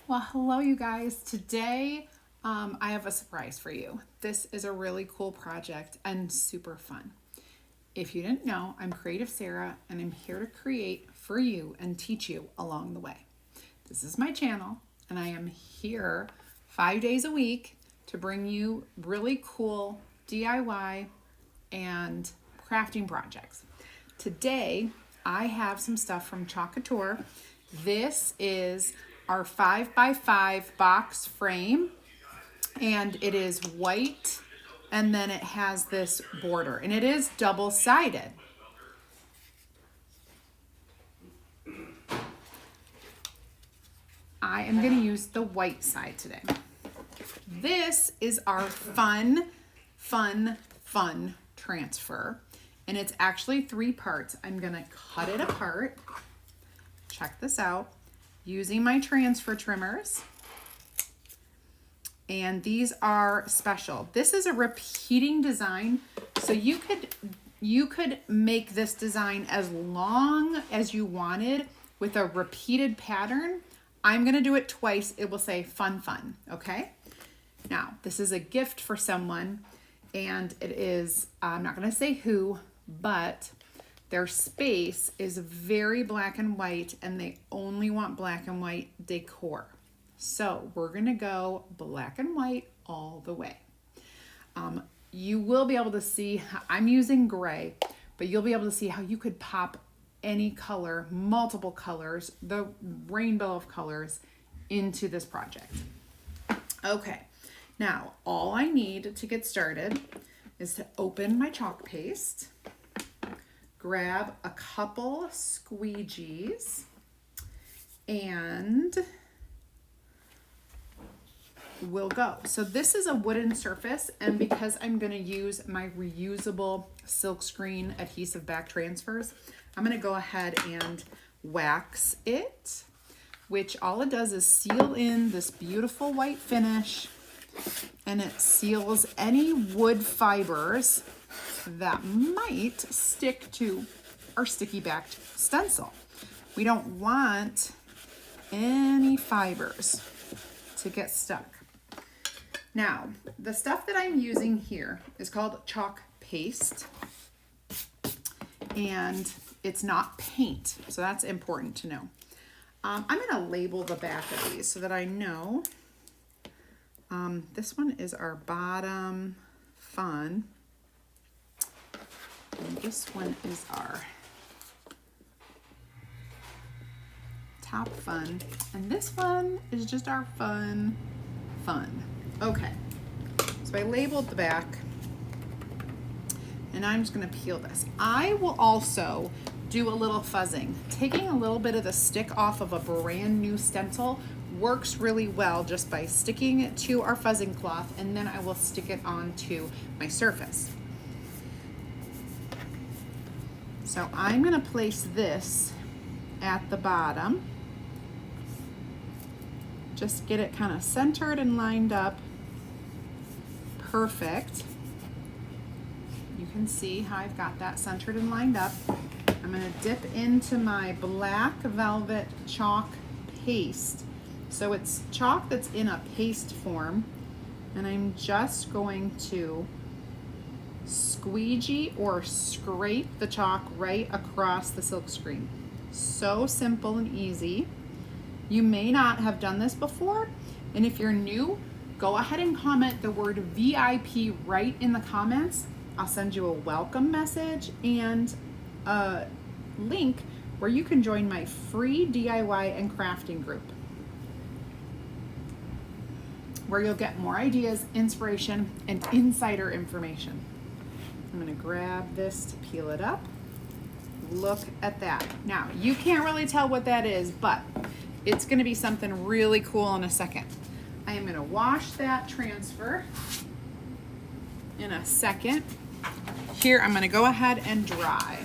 Well, hello, you guys. Today, I have a surprise for you. This is a really cool project and super fun. If you didn't know, I'm CreativeSarah and I'm here to create for you and teach you along the way. This is my channel and I am here 5 days a week to bring you really cool DIY and crafting projects. Today, I have some stuff from Chalk Couture. This is our 5x5 box frame, and it is white, and then it has this border, and it is double-sided. I am going to use the white side today. This is our fun transfer, and it's actually 3 parts. I'm going to cut it apart. Check this out. Using my transfer trimmers. And these are special. This is a repeating design, so you could make this design as long as you wanted with a repeated pattern. I'm gonna do it twice. It will say fun, okay? Now, this is a gift for someone, and it is, I'm not gonna say who, but their space is very black and white, and they only want black and white decor. So we're gonna go black and white all the way. You will be able to see, I'm using gray, but you'll be able to see how you could pop any color, multiple colors, the rainbow of colors into this project. Okay, now all I need to get started is to open my chalk paste, grab a couple squeegees, and we'll go. So this is a wooden surface, and because I'm going to use my reusable silkscreen adhesive back transfers, I'm going to go ahead and wax it, which all it does is seal in this beautiful white finish, and it seals any wood fibers that might stick to our sticky backed stencil. We don't want any fibers to get stuck. Now, the stuff that I'm using here is called chalk paste, and it's not paint, so that's important to know. I'm gonna label the back of these so that I know. This one is our bottom fun. And this one is our top fun. And this one is just our fun. Okay, so I labeled the back. And I'm just gonna peel this. I will also do a little fuzzing. Taking a little bit of the stick off of a brand new stencil works really well just by sticking it to our fuzzing cloth, and then I will stick it onto my surface. So I'm gonna place this at the bottom. Just get it kind of centered and lined up. Perfect. You can see how I've got that centered and lined up. I'm gonna dip into my black velvet chalk paste. So it's chalk that's in a paste form, and I'm just going to squeegee or scrape the chalk right across the silk screen. So simple and easy. You may not have done this before, and if you're new, go ahead and comment the word VIP right in the comments. I'll send you a welcome message and a link where you can join my free DIY and crafting group, where you'll get more ideas, inspiration, and insider information. I'm gonna grab this to peel it up. Look at that. Now, you can't really tell what that is, but it's gonna be something really cool in a second. I am gonna wash that transfer in a second. Here, I'm gonna go ahead and dry.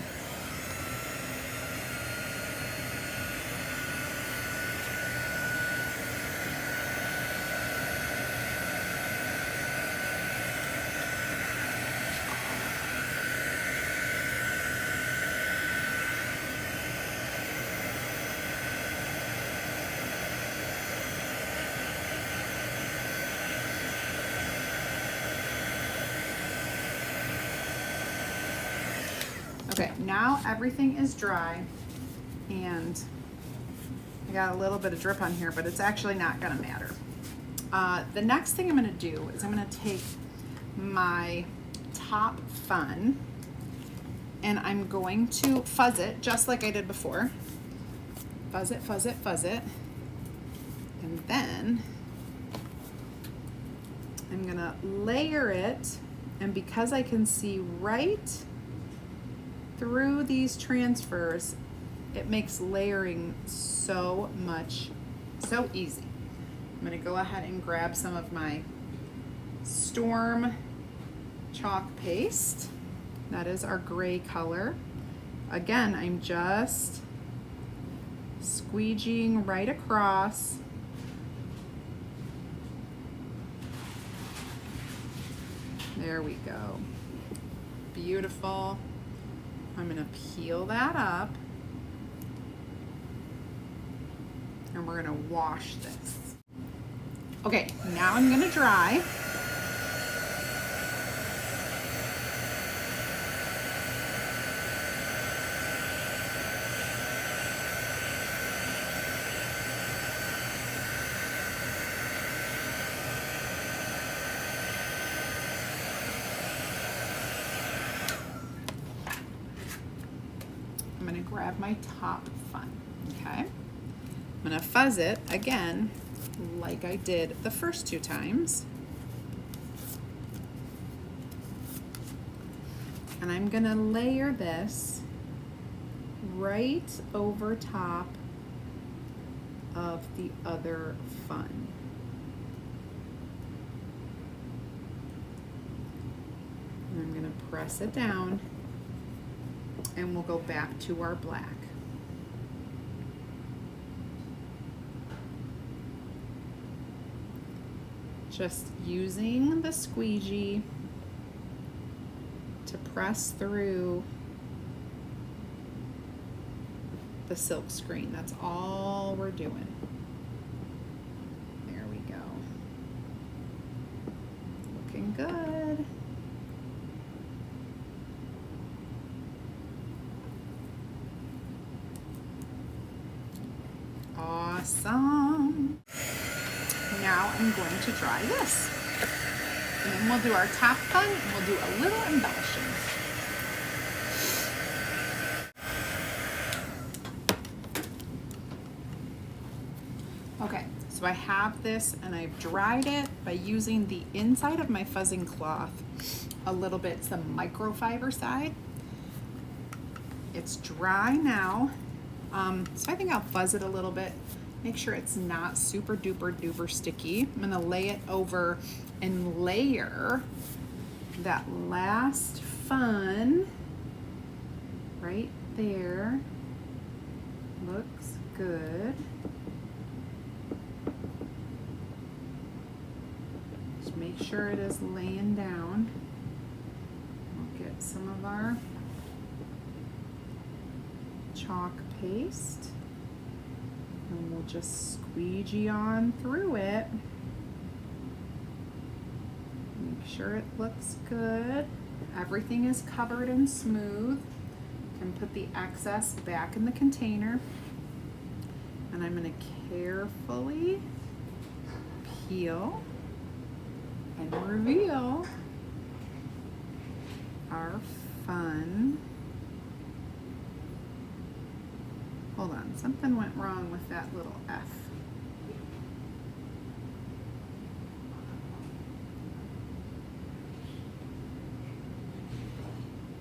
Okay, now everything is dry, and I got a little bit of drip on here, but it's actually not gonna matter. The next thing I'm gonna do is I'm gonna take my top fun and I'm going to fuzz it just like I did before. Fuzz it, fuzz it, fuzz it. And then I'm gonna layer it, and because I can see right through these transfers, it makes layering so easy. I'm gonna go ahead and grab some of my Storm chalk paste. That is our gray color. Again, I'm just squeegeeing right across. There we go. Beautiful. I'm gonna peel that up, and we're gonna wash this. Okay, now I'm gonna dry. I'm gonna grab my top fun, okay? I'm gonna fuzz it again, like I did the first two times. And I'm gonna layer this right over top of the other fun. And I'm gonna press it down, and we'll go back to our black. Just using the squeegee to press through the silk screen. That's all we're doing. There we go. Looking good. Awesome. Now I'm going to dry this. And then we'll do our top fun, and we'll do a little embellishing. Okay, so I have this and I've dried it by using the inside of my fuzzing cloth a little bit, some microfiber side. It's dry now. So I think I'll fuzz it a little bit, make sure it's not super duper duper sticky. I'm gonna lay it over and layer that last fun right there. Looks good. Just make sure it is laying down. We'll get some of our chalk paste, and we'll just squeegee on through it. Make sure it looks good. Everything is covered and smooth. And put the excess back in the container. And I'm going to carefully peel and reveal our fun. Hold on, something went wrong with that little F.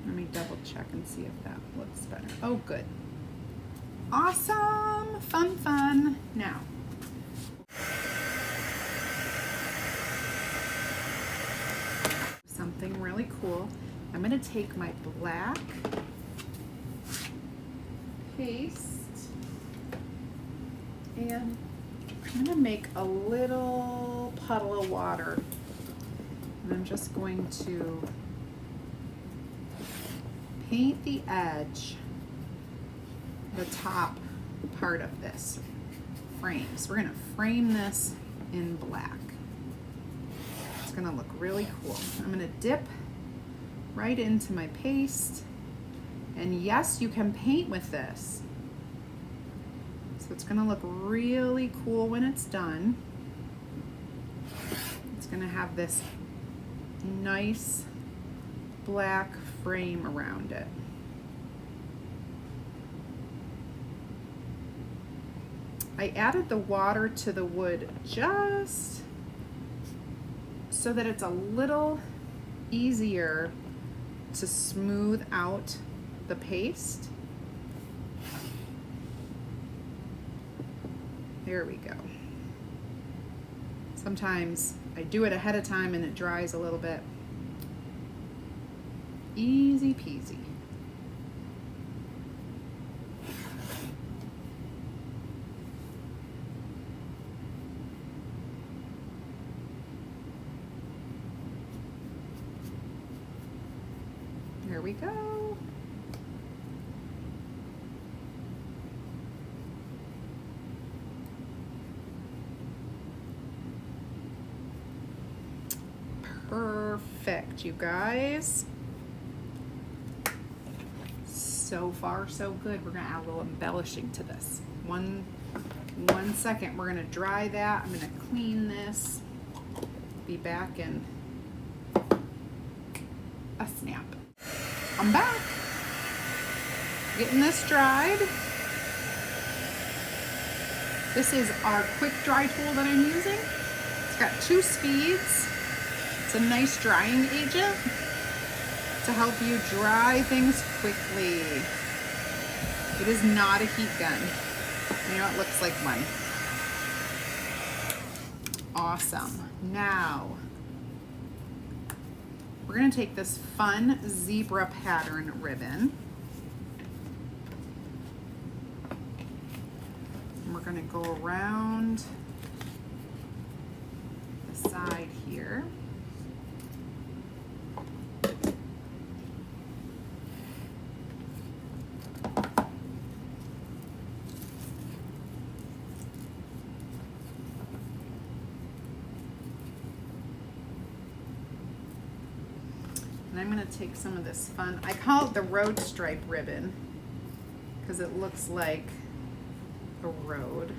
Let me double check and see if that looks better. Oh, good. Awesome, fun, fun. Now, something really cool. I'm gonna take my black paste and I'm gonna make a little puddle of water, and I'm just going to paint the edge, the top part of this frame. So we're gonna frame this in black. It's gonna look really cool. I'm gonna dip right into my paste And yes, you can paint with this. So it's gonna look really cool when it's done. It's gonna have this nice black frame around it. I added the water to the wood just so that it's a little easier to smooth out the paste. There we go. Sometimes I do it ahead of time and it dries a little bit. Easy peasy. There we go. Perfect, you guys. So far, so good. We're gonna add a little embellishing to this. One second, we're gonna dry that. I'm gonna clean this. Be back in a snap. I'm back. Getting this dried. This is our quick dry tool that I'm using. It's got 2 speeds. It's a nice drying agent to help you dry things quickly. It is not a heat gun. You know, it looks like one. Awesome. Now, we're gonna take this fun zebra pattern ribbon and we're gonna go around the side here. And I'm going to take some of this fun, I call it the road stripe ribbon because it looks like a road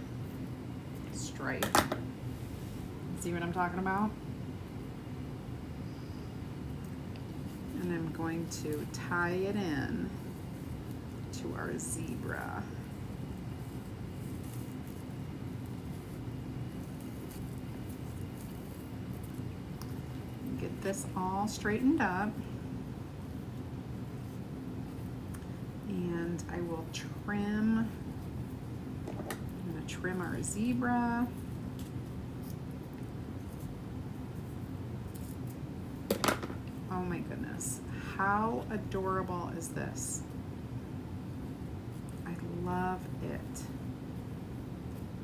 stripe. See what I'm talking about? And I'm going to tie it in to our zebra. Get this all straightened up. And I will trim, I'm going to trim our zebra. Oh my goodness, how adorable is this? I love it.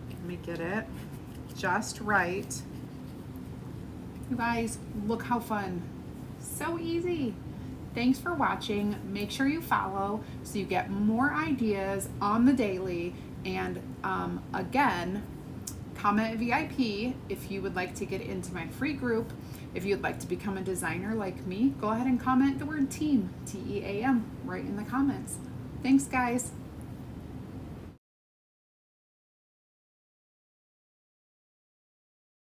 Let me get it just right. You guys, look how fun. So easy. Thanks for watching. Make sure you follow so you get more ideas on the daily. And again, comment VIP if you would like to get into my free group. If you'd like to become a designer like me, go ahead and comment the word team, T-E-A-M, right in the comments. Thanks, guys.